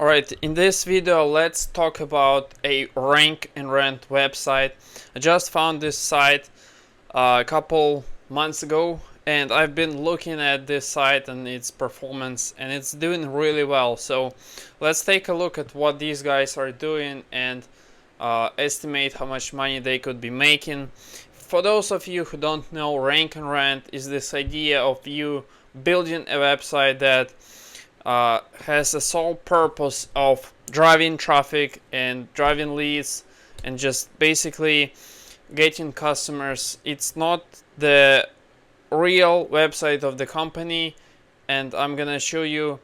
Alright, in this video let's talk about a rank and rent website. I just found this site a couple months ago and I've been looking at this site and its performance, and it's doing really well. So let's take a look at what these guys are doing and estimate how much money they could be making. For those of you who don't know, rank and rent is this idea of you building a website that has the sole purpose of driving traffic and driving leads and just basically getting customers. It's not the real website of the company, and I'm gonna show you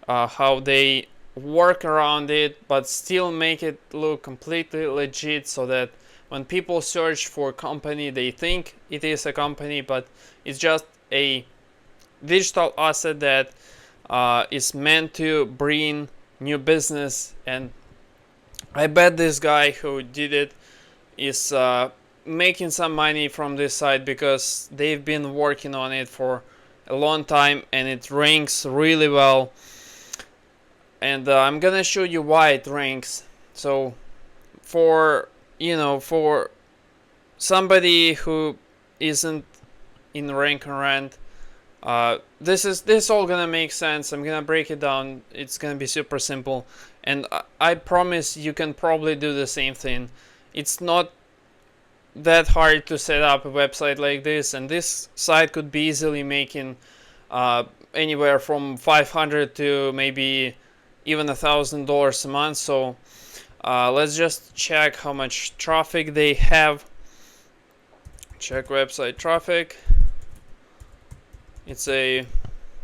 how they work around it but still make it look completely legit, so that when people search for company they think it is a company, but it's just a digital asset that is meant to bring new business. And I bet this guy who did it is making some money from this site because they've been working on it for a long time and it ranks really well. And I'm gonna show you why it ranks. So for somebody who isn't in rank and rent, this all gonna make sense. I'm gonna break it down. It's gonna be super simple, and I promise you can probably do the same thing. It's not that hard to set up a website like this, and this site could be easily making anywhere from $500 to maybe even $1,000 a month. So let's just check how much traffic they have. Check website traffic. It's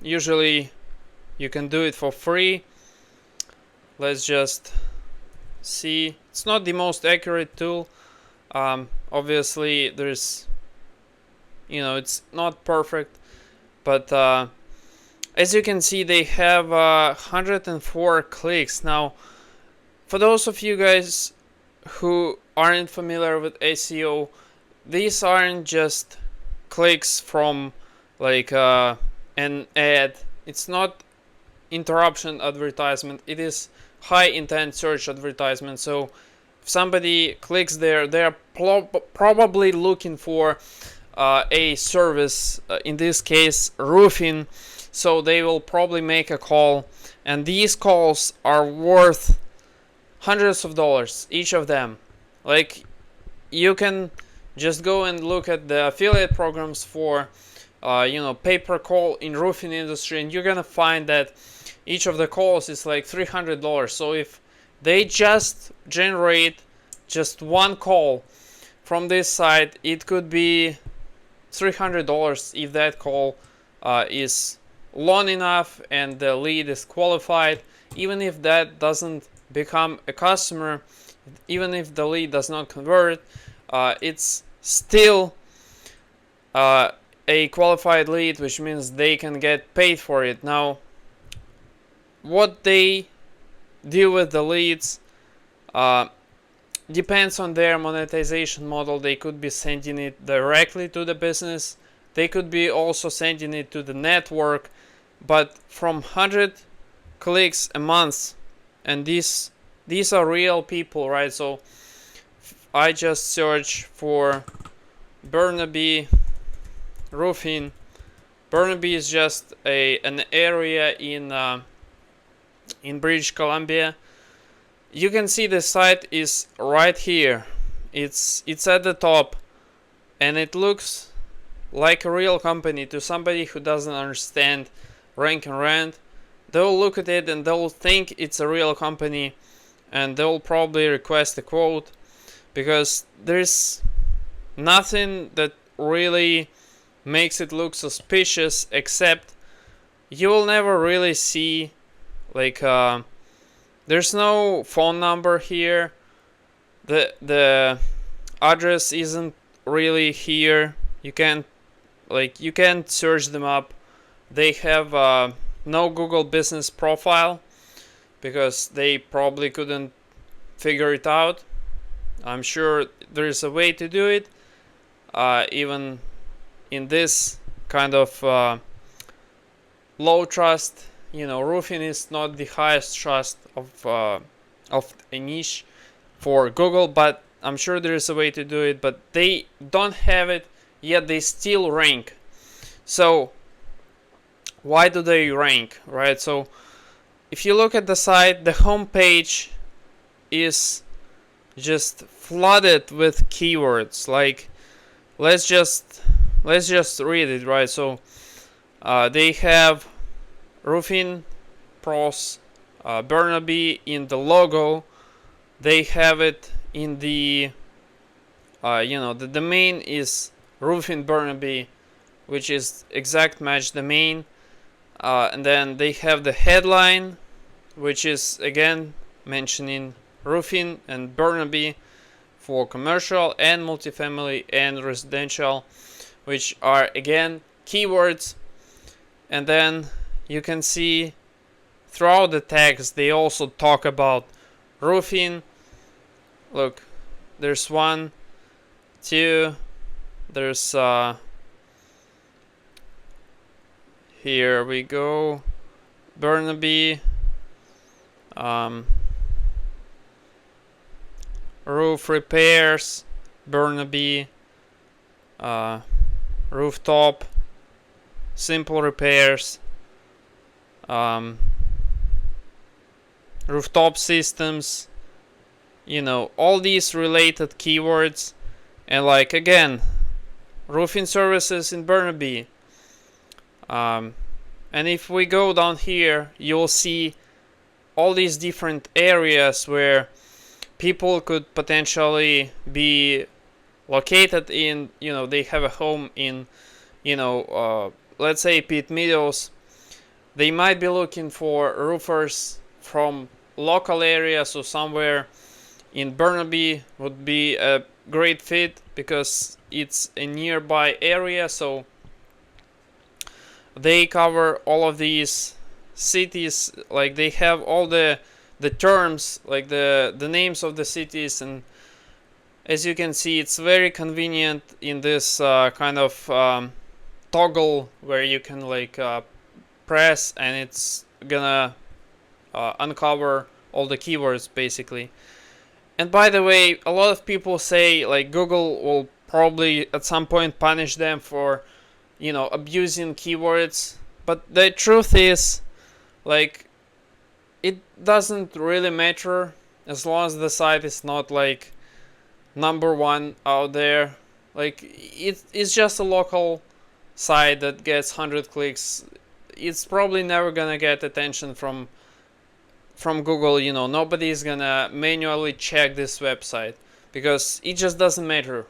usually you can do it for free. Let's just see. It's not the most accurate tool. Obviously there's, it's not perfect, but as you can see they have 104 clicks. Now for those of you guys who aren't familiar with SEO, these aren't just clicks from like an ad. It's not interruption advertisement, it is high intent search advertisement. So if somebody clicks there, they're probably looking for a service, in this case roofing, so they will probably make a call, and these calls are worth hundreds of dollars each of them. Like, you can just go and look at the affiliate programs for pay-per-call in roofing industry, and you're gonna find that each of the calls is like $300. So if they just generate just one call from this site, it could be $300 if that call is long enough and the lead is qualified. Even if that doesn't become a customer, even if the lead does not convert, it's still a qualified lead, which means they can get paid for it. Now, what they do with the leads depends on their monetization model. They could be sending it directly to the business. They could be also sending it to the network. But from 100 clicks a month, and these are real people, right? So I just search for Burnaby roofing. Burnaby is just an area in British Columbia. You can see the site is right here. It's at the top, and it looks like a real company to somebody who doesn't understand rank and rent. They'll look at it and they'll think it's a real company, and they'll probably request a quote, because there's nothing that really makes it look suspicious, except you will never really see like there's no phone number here. The address isn't really here. You can't search them up. They have no Google business profile because they probably couldn't figure it out. I'm sure there's a way to do it, even in this kind of low trust roofing is not the highest trust of a niche for Google, but I'm sure there is a way to do it, but they don't have it yet. They still rank. So why do they rank, right? So if you look at the site, the homepage is just flooded with keywords. Like, let's just read it, right? So they have roofing pros, Burnaby in the logo. They have it in the the domain is roofing Burnaby, which is exact match domain. And then they have the headline, which is again mentioning roofing and Burnaby for commercial and multifamily and residential, which are again keywords. And then you can see throughout the text they also talk about roofing. Look, there's 1, 2, there's here we go, Burnaby, roof repairs, Burnaby, rooftop, simple repairs, rooftop systems, all these related keywords. And like again, roofing services in Burnaby. And if we go down here, you'll see all these different areas where people could potentially be located in. They have a home in, let's say Pitt Meadows. They might be looking for roofers from local areas, so somewhere in Burnaby would be a great fit because it's a nearby area. So they cover all of these cities. Like, they have all the terms, like the names of the cities, and as you can see, it's very convenient in this kind of toggle where you can press and it's gonna uncover all the keywords basically. And by the way, a lot of people say like Google will probably at some point punish them for abusing keywords, but the truth is, like, it doesn't really matter as long as the site is not like #1 out there. Like, it's just a local site that gets 100 clicks. It's probably never gonna get attention from Google. Nobody's gonna manually check this website because it just doesn't matter.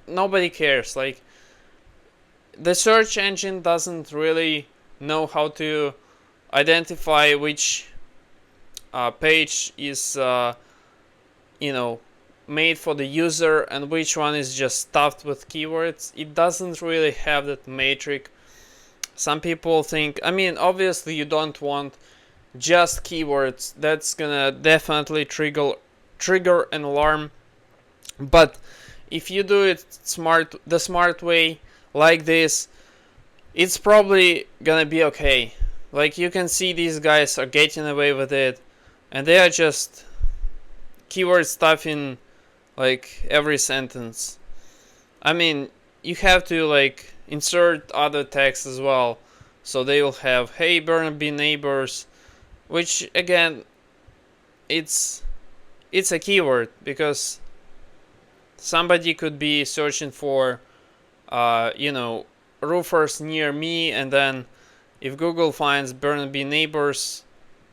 Nobody cares. Like, the search engine doesn't really know how to identify which page is made for the user and which one is just stuffed with keywords. It doesn't really have that metric. Some people think, obviously you don't want just keywords. That's gonna definitely trigger an alarm. But if you do it the smart way, like this, it's probably gonna be okay. Like, you can see these guys are getting away with it, and they are just keyword stuffing like every sentence. You have to insert other text as well, so they will have "Hey Burnaby neighbors," which again, it's a keyword because somebody could be searching for roofers near me, and then if Google finds Burnaby neighbors,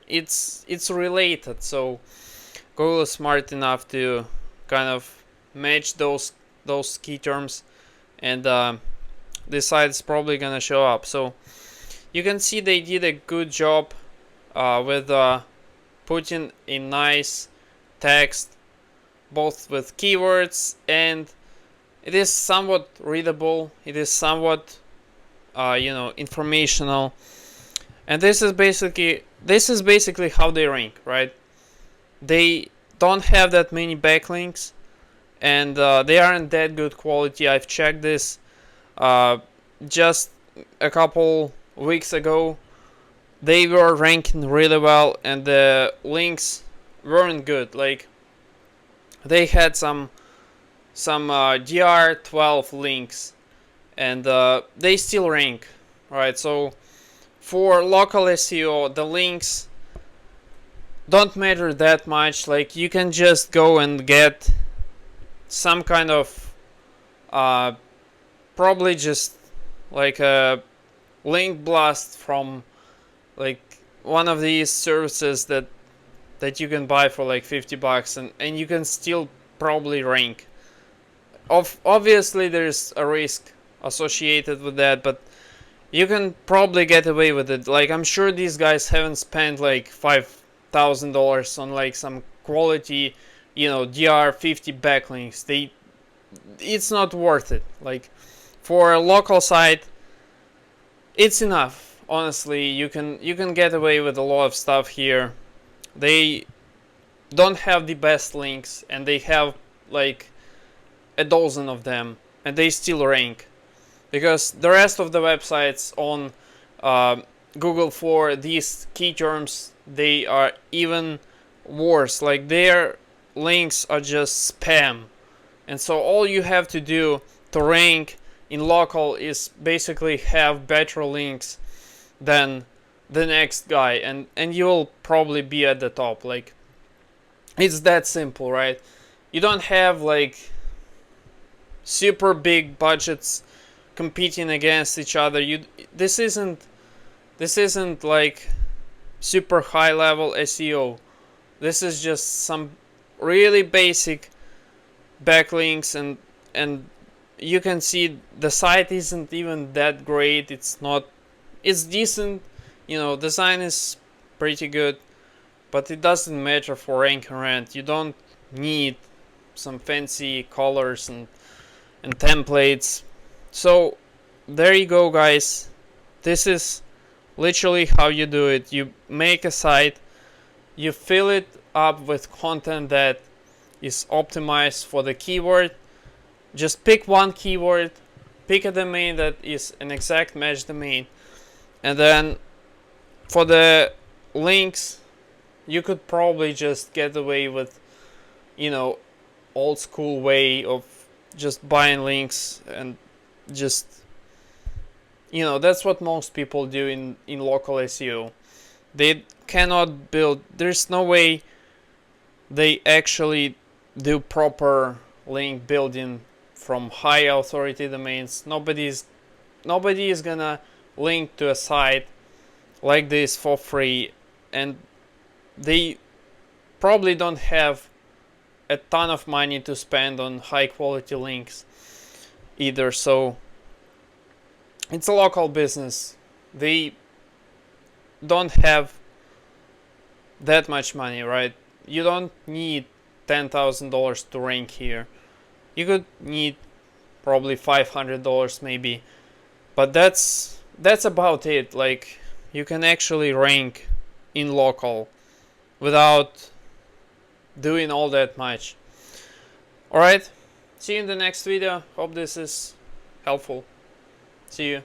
it's related. So Google is smart enough to kind of match those key terms, and this site is probably gonna show up. So you can see they did a good job with putting a nice text, both with keywords, and it is somewhat readable. It is somewhat informational, and this is basically how they rank, right? They don't have that many backlinks, and they aren't that good quality. I've checked this just a couple weeks ago. they were ranking really well, and the links weren't good. Like, they had some DR12 links, and they still rank, right? So for local SEO, the links don't matter that much. Like, you can just go and get some kind of probably just like a link blast from like one of these services that you can buy for like $50, and you can still probably rank. Obviously there's a risk associated with that, but you can probably get away with it. Like, I'm sure these guys haven't spent like $5,000 on like some quality, DR50 backlinks. It's not worth it. Like, for a local site, it's enough. Honestly, you can get away with a lot of stuff here. They don't have the best links, and they have like a dozen of them, and they still rank, because the rest of the websites on Google for these key terms, they are even worse. Like, their links are just spam, and so all you have to do to rank in local is basically have better links than the next guy, and you'll probably be at the top. Like, it's that simple, right? You don't have like super big budgets competing against each other. This isn't like super high level SEO. This is just some really basic backlinks, and you can see the site isn't even that great. It's decent, design is pretty good, but it doesn't matter for rank and rent. You don't need some fancy colors and templates. So there you go, guys. This is literally how you do it. You make a site, you fill it up with content that is optimized for the keyword. Just pick one keyword, pick a domain that is an exact match domain, and then for the links, you could probably just get away with, old school way of just buying links, and just, that's what most people do in local SEO. They cannot build, there's no way they actually do proper link building from high authority domains. Nobody is gonna link to a site like this for free, and they probably don't have a ton of money to spend on high quality links either. So it's a local business. They don't have that much money, right? You don't need $10,000 to rank here. You could need probably $500 maybe, but that's about it. Like, you can actually rank in local without doing all that much. Alright, see you in the next video. Hope this is helpful. See you.